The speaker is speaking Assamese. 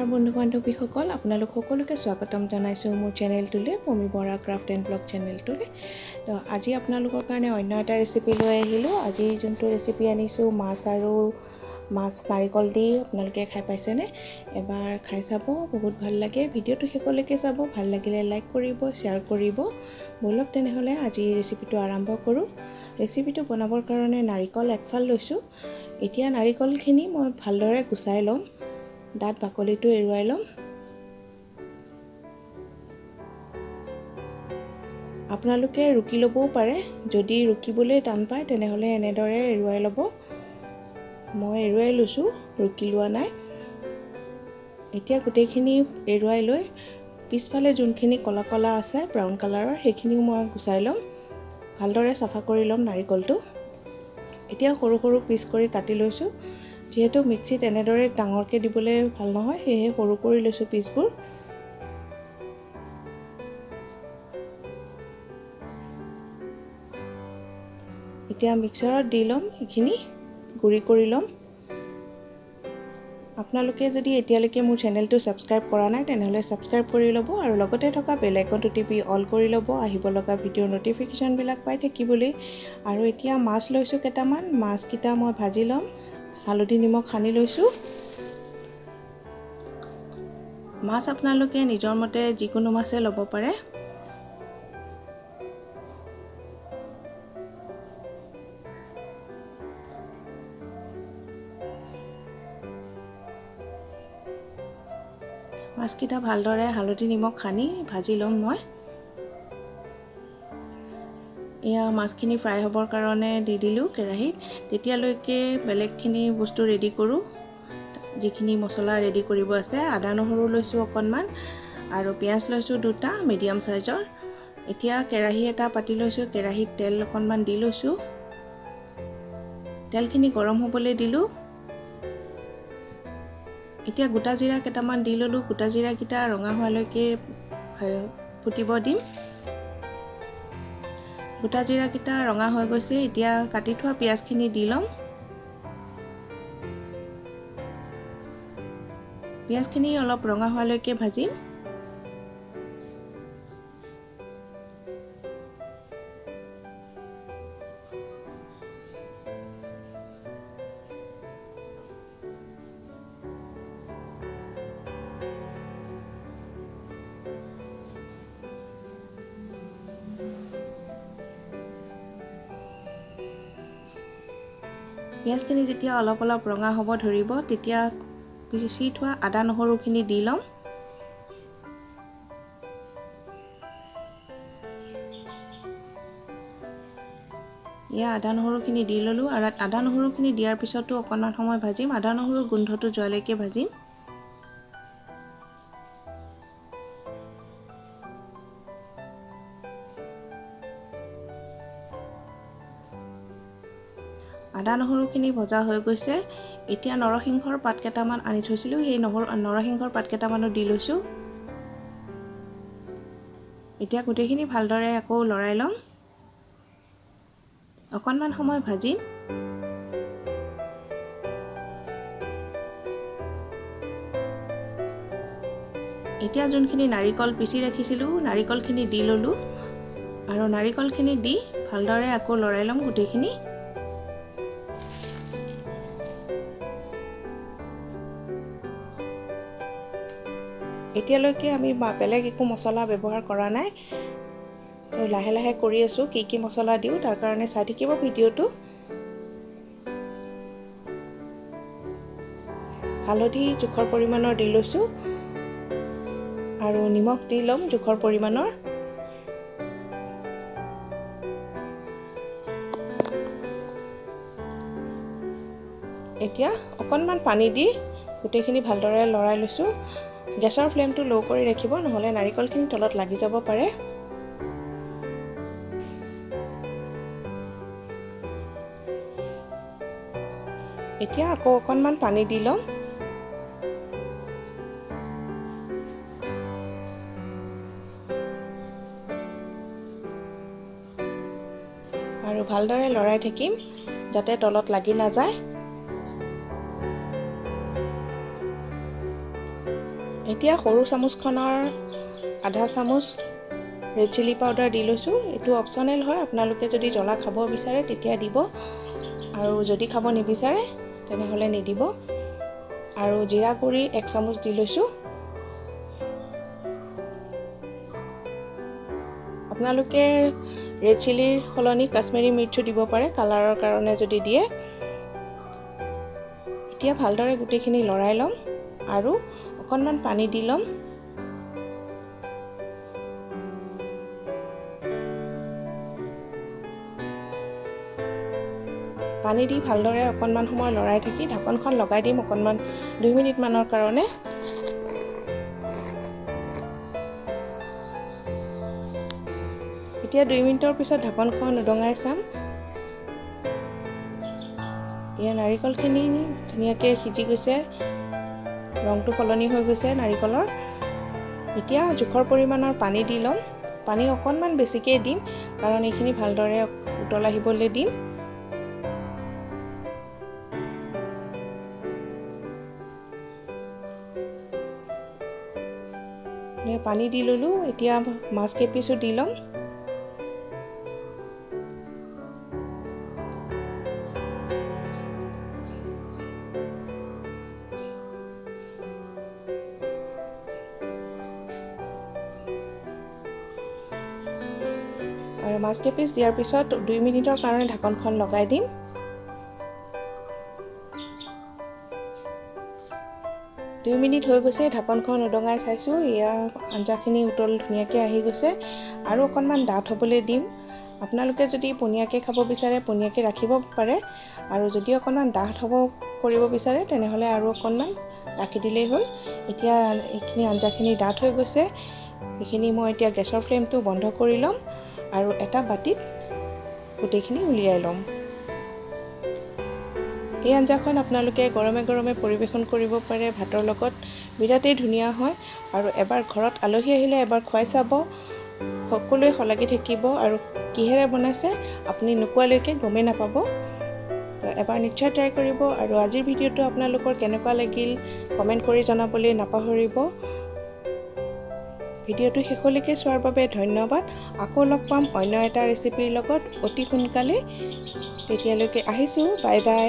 নমস্কাৰ বন্ধু বান্ধৱীসকল, আপোনালোক সকলোকে স্বাগতম জনাইছোঁ মোৰ চেনেলটোলৈ, পমি বৰা ক্ৰাফ্ট এণ্ড ব্লগ চেনেলটোলৈ। তো আজি আপোনালোকৰ কাৰণে অন্য এটা ৰেচিপি লৈ আহিলোঁ। আজি যোনটো ৰেচিপি আনিছোঁ মাছ নাৰিকল দি, আপোনালোকে খাই পাইছেনে? এবাৰ খাই চাব, বহুত ভাল লাগে। ভিডিঅ'টো শেষলৈকে চাব, ভাল লাগিলে লাইক কৰিব, শ্বেয়াৰ কৰিব। ব'লক তেনেহ'লে আজি ৰেচিপিটো আৰম্ভ কৰোঁ। ৰেচিপিটো বনাবৰ কাৰণে নাৰিকল একফাল লৈছোঁ। এতিয়া নাৰিকলখিনি মই ভালদৰে গুচাই ল'ম, দাঁত বাকলিটো এৰুৱাই ল'ম। আপোনালোকে ৰুকি ল'বও পাৰে, যদি ৰুকিবলৈ টান পায় তেনেহ'লে এনেদৰে এৰুৱাই ল'ব। মই এৰুৱাই লৈছোঁ, ৰুকি লোৱা নাই। এতিয়া গোটেইখিনি এৰুৱাই লৈ পিছফালে যোনখিনি কলা কলা আছে ব্ৰাউন কালাৰৰ, সেইখিনিও মই গুচাই ল'ম। ভালদৰে চাফা কৰি ল'ম নাৰিকলটো। এতিয়া সৰু সৰু পিচ কৰি কাটি লৈছোঁ। যিহেতু মিক্সিত এনেদৰে ডাঙৰকৈ দিবলৈ ভাল নহয়, সেয়েহে সৰু কৰি লৈছোঁ পিচবোৰ। এতিয়া মিক্সাৰত দি ল'ম, এইখিনি গুড়ি কৰি ল'ম। আপোনালোকে যদি এতিয়ালৈকে মোৰ চেনেলটো ছাবস্ক্ৰাইব কৰা নাই তেনেহ'লে ছাবস্ক্ৰাইব কৰি ল'ব আৰু লগতে থকা বেল আইকনটো টিপি অল কৰি ল'ব, আহিব লগা ভিডিঅ'ৰ ন'টিফিকেশ্যনবিলাক পাই থাকিবলৈ। আৰু এতিয়া মাছ লৈছোঁ কেইটামান, মাছকেইটা মই ভাজি ল'ম। হালধি নিমখ সানি লৈছোঁ। মাছ আপোনালোকে নিজৰ মতে যিকোনো মাছে ল'ব পাৰে। মাছকেইটা ভালদৰে হালধি নিমখ সানি ভাজি ল'ম মই। এয়া মাছখিনি ফ্ৰাই হ'বৰ কাৰণে দি দিলোঁ কেৰাহীত। তেতিয়ালৈকে বেলেগখিনি বস্তু ৰেডি কৰোঁ, যিখিনি মছলা ৰেডি কৰিব আছে। আদা নহৰু লৈছোঁ অকণমান আৰু পিঁয়াজ লৈছোঁ দুটা মিডিয়াম চাইজৰ। এতিয়া কেৰাহী এটা পাতি লৈছোঁ, কেৰাহীত তেল অকণমান দি লৈছোঁ। তেলখিনি গৰম হ'বলৈ দিলোঁ। এতিয়া গোটা জিৰা কেইটামান দি ল'লোঁ। গোটা জিৰাকেইটা ৰঙা হোৱালৈকে ফুটিব দিম। গোটা জিৰাকেইটা ৰঙা হৈ গৈছে। এতিয়া কাটি থোৱা পিঁয়াজখিনি দি ল'ম। পিঁয়াজখিনি অলপ ৰঙা হোৱালৈকে ভাজিম। পিঁয়াজখিনি যেতিয়া অলপ অলপ ৰঙা হ'ব ধৰিব, তেতিয়া পিচি থোৱা আদা নহৰুখিনি দি ল'ম। আদা নহৰুখিনি দি ল'লোঁ আৰু আদা নহৰুখিনি দিয়াৰ পিছতো অকণমান সময় ভাজিম। আদা নহৰুৰ গোন্ধটো যোৱালৈকে ভাজিম। আদা নহৰুখিনি ভজা হৈ গৈছে। এতিয়া নৰসিংহৰ পাত কেইটামান আনি থৈছিলোঁ, সেই নৰসিংহৰ পাত কেইটামানো দি লৈছোঁ। এতিয়া গোটেইখিনি ভালদৰে আকৌ লৰাই ল'ম, অকণমান সময় ভাজিম। এতিয়া যোনখিনি নাৰিকল পিচি ৰাখিছিলোঁ, নাৰিকলখিনি দি ল'লোঁ আৰু নাৰিকলখিনি দি ভালদৰে আকৌ লৰাই ল'ম গোটেইখিনি। এতিয়ালৈকে আমি বেলেগ একো মছলা ব্যৱহাৰ কৰা নাই। লাহে লাহে কৰি আছোঁ, কি কি মছলা দিওঁ তাৰ কাৰণে চাই থাকিব ভিডিঅ'টো। হালধি জোখৰ পৰিমাণৰ দি লৈছোঁ আৰু নিমখ দি ল'ম জোখৰ পৰিমাণৰ। এতিয়া অকণমান পানী দি গোটেইখিনি ভালদৰে লৰাই লৈছোঁ। গেছৰ ফ্লেমটো ল' কৰি ৰাখিব, নহ'লে নাৰিকলখিনি তলত লাগি যাব পাৰে। এতিয়া আকৌ অকণমান পানী দি ল'ম। আৰু ভালদৰে লৰাই থাকিম যাতে তলত লাগি নাযায়। এতিয়া সৰু চামুচখনৰ আধা চামুচ ৰেড চিলি পাউডাৰ দি লৈছোঁ। এইটো অপশ্যনেল হয়, আপোনালোকে যদি জ্বলা খাব বিচাৰে তেতিয়া দিব, আৰু যদি খাব নিবিচাৰে তেনেহ'লে নিদিব। আৰু জিৰা গুড়ি 1 চামুচ দি লৈছোঁ। আপোনালোকে ৰেড চিলিৰ সলনি কাশ্মীৰী মিৰ্চো দিব পাৰে কালাৰৰ কাৰণে যদি দিয়ে। এতিয়া ভালদৰে গোটেইখিনি লৰাই ল'ম আৰু অকণমান পানী দি ল'ম। পানী দি ভালদৰে অকণমান সময় লৰাই থাকি ঢাকনখন লগাই দিম অকণমান 2 মিনিটমানৰ কাৰণে। এতিয়া 2 মিনিটৰ পিছত ঢাকনখন উদঙাই চাম। এতিয়া নাৰিকলখিনি ধুনীয়াকৈ সিজি গৈছে, ৰংটো সলনি হৈ গৈছে নাৰিকলৰ। এতিয়া জোখৰ পৰিমাণৰ পানী দি ল'ম। পানী অকণমান বেছিকৈ দিম কাৰণ এইখিনি ভালদৰে উতল আহিবলৈ দিম। পানী দি ল'লোঁ। এতিয়া মাছ কেইপিচো দি ল'ম। আৰু মাছ কেইপিচ দিয়াৰ পিছত 2 মিনিটৰ কাৰণে ঢাকনখন লগাই দিম। দুই মিনিট হৈ গৈছে, ঢাকনখন উদঙাই চাইছোঁ। এয়া আঞ্জাখিনি উতল ধুনীয়াকৈ আহি গৈছে আৰু অকণমান ডাঠ হ'বলৈ দিম। আপোনালোকে যদি পনীয়াকৈ খাব বিচাৰে পনীয়াকৈ ৰাখিব পাৰে, আৰু যদি অকণমান ডাঠ হ'ব কৰিব বিচাৰে তেনেহ'লে আৰু অকণমান ৰাখি দিলেই হ'ল। এতিয়া এইখিনি আঞ্জাখিনি ডাঠ হৈ গৈছে। এইখিনি মই এতিয়া গেছৰ ফ্লেমটো বন্ধ কৰি ল'ম আৰু এটা বাটিত গোটেইখিনি উলিয়াই ল'ম। এই আঞ্জাখন আপোনালোকে গৰমে গৰমে পৰিৱেশন কৰিব পাৰে ভাতৰ লগত, বিৰাটেই ধুনীয়া হয়। আৰু এবাৰ ঘৰত আলহী আহিলে এবাৰ খুৱাই চাব, সকলোৱে শলাগি থাকিব। আৰু কিহেৰে বনাইছে আপুনি নোকোৱালৈকে গমেই নাপাব। এবাৰ নিশ্চয় ট্ৰাই কৰিব। আৰু আজিৰ ভিডিঅ'টো আপোনালোকৰ কেনেকুৱা লাগিল কমেণ্ট কৰি জনাবলৈ নাপাহৰিব। ভিডিঅ'টো শেষলৈকে চোৱাৰ বাবে ধন্যবাদ। আকৌ লগ পাম অন্য এটা ৰেচিপিৰ লগত অতি সোনকালে। তেতিয়ালৈকে আহিছোঁ, বাই বাই।